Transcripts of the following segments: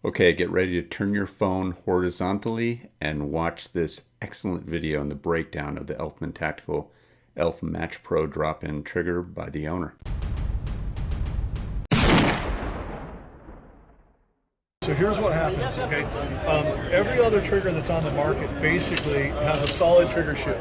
Okay, get ready to turn your phone horizontally and watch this excellent video on the breakdown of the Elftmann Tactical Elf Match Pro drop-in trigger by the owner. So here's what happens, okay? Every other trigger that's on the market basically has a solid trigger shoe.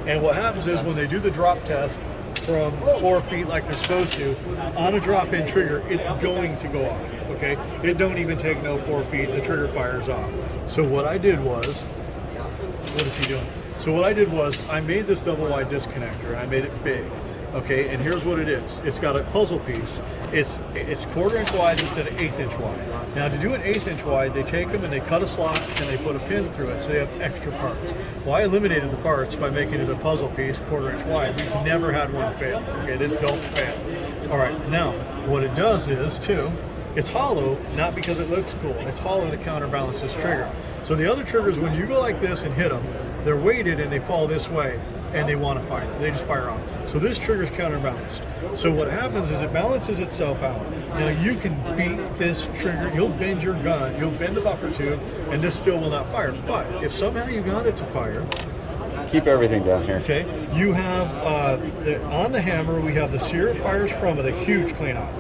And what happens is when they do the drop test from 4 feet like they're supposed to, on a drop-in trigger, it's going to go off, okay? It don't even take no 4 feet, the trigger fires off. So what I did was, what is he doing? So what I did was I made this double wide disconnector and I made it big. Okay, and here's what it is. It's got a puzzle piece. It's 1/4 inch wide instead of 1/8 inch wide. Now to do an 1/8 inch wide, they take them and they cut a slot and they put a pin through it, so they have extra parts. Well, I eliminated the parts by making it a puzzle piece 1/4 inch wide. We've never had one fail. Okay, this don't fail. All right, now what it does is too, it's hollow, not because it looks cool. It's hollow to counterbalance this trigger. So the other triggers, when you go like this and hit them, they're weighted and they fall this way and they want to fire. They just fire off. So this trigger's counterbalanced. So what happens is it balances itself out. Now you can beat this trigger, you'll bend your gun, you'll bend the buffer tube, and this still will not fire. But if somehow you got it to fire, keep everything down here. Okay, you have, on the hammer, we have the sear it fires from with a huge clean out.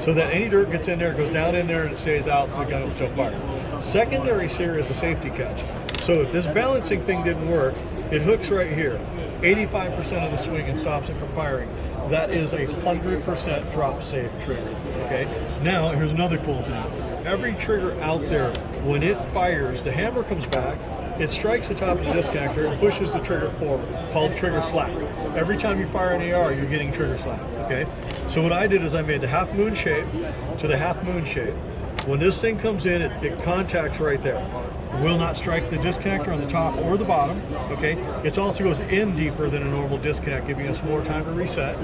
So that any dirt gets in there, goes down in there, and it stays out, so the gun will still fire. Secondary sear is a safety catch. So if this balancing thing didn't work, it hooks right here. 85% of the swing and stops it from firing. That is a 100% drop safe trigger, okay? Now, here's another cool thing. Every trigger out there, when it fires, the hammer comes back, it strikes the top of the disconnector and pushes the trigger forward, called trigger slap. Every time you fire an AR, you're getting trigger slap, okay? So what I did is I made the half moon shape to the half moon shape. When this thing comes in, it contacts right there. Will not strike the disconnector on the top or the bottom, okay? It also goes in deeper than a normal disconnect, giving us more time to reset.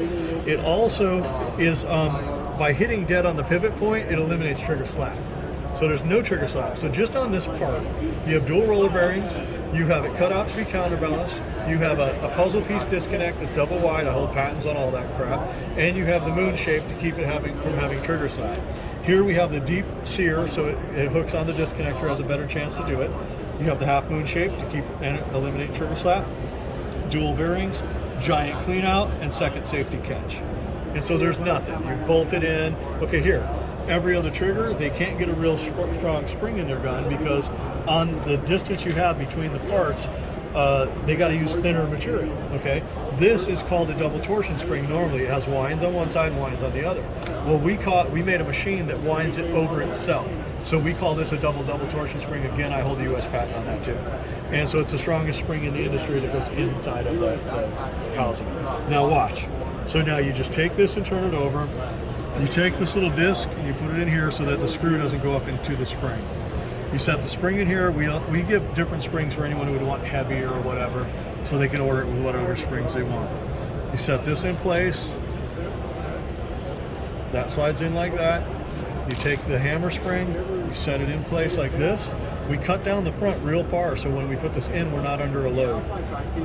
It also is, by hitting dead on the pivot point, it eliminates trigger slap. So there's no trigger slap. So just on this part, you have dual roller bearings, you have it cut out to be counterbalanced, you have a puzzle piece disconnect that's double wide, I hold patents on all that crap, and you have the moon shape to keep it from having trigger slap. Here we have the deep sear, so it hooks on the disconnector, has a better chance to do it. You have the half moon shape to keep and eliminate trigger slap, dual bearings, giant clean out, and second safety catch. And so there's nothing. You bolt it in. Okay, here. Every other trigger, they can't get a real strong spring in their gun because on the distance you have between the parts, they got to use thinner material, okay? This is called a double torsion spring normally. It has winds on one side and winds on the other. Well, we made a machine that winds it over itself. So we call this a double torsion spring. Again, I hold the US patent on that too. And so it's the strongest spring in the industry that goes inside of the housing. Now watch. So now you just take this and turn it over. You take this little disc and you put it in here so that the screw doesn't go up into the spring. You set the spring in here. We give different springs for anyone who would want heavier or whatever, so they can order it with whatever springs they want. You set this in place. That slides in like that. You take the hammer spring, you set it in place like this. We cut down the front real far, so when we put this in, we're not under a load.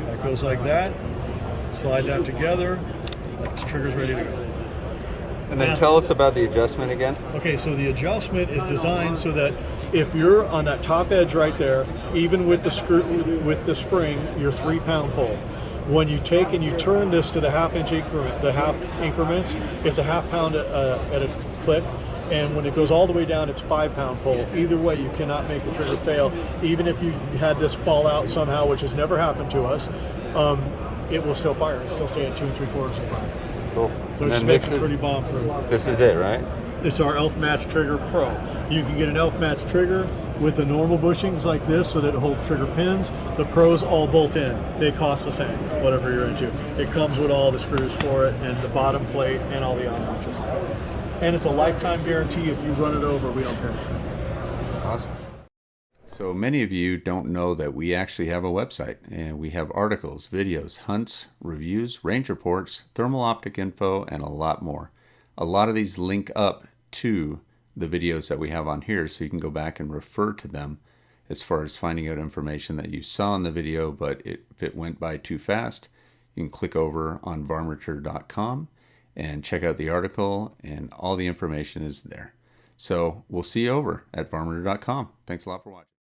That goes like that. Slide that together. That trigger's ready to go. And then tell us about the adjustment again. Okay, so the adjustment is designed so that if you're on that top edge right there, even with the screw, with the spring, your 3-pound pull. When you take and you turn this to the half-inch increment, the half increments, it's a half-pound at a click, and when it goes all the way down, it's 5-pound pull. Either way, you cannot make the trigger fail. Even if you had this fall out somehow, which has never happened to us, it will still fire. It'll still stay at 2 3/4 of fire. Cool. So it just makes it pretty bomb-proof. This is it, right? It's our Elf Match Trigger Pro. You can get an Elf Match trigger with the normal bushings like this so that it holds trigger pins. The Pros all bolt in. They cost the same, whatever you're into. It comes with all the screws for it and the bottom plate and all the on notches. And it's a lifetime guarantee. If you run it over, we don't care. Awesome. So many of you don't know that we actually have a website, and we have articles, videos, hunts, reviews, range reports, thermal optic info, and a lot more. A lot of these link up to the videos that we have on here, so you can go back and refer to them as far as finding out information that you saw in the video, but if it went by too fast, you can click over on varminter.com and check out the article, and all the information is there. So we'll see you over at varminter.com. Thanks a lot for watching.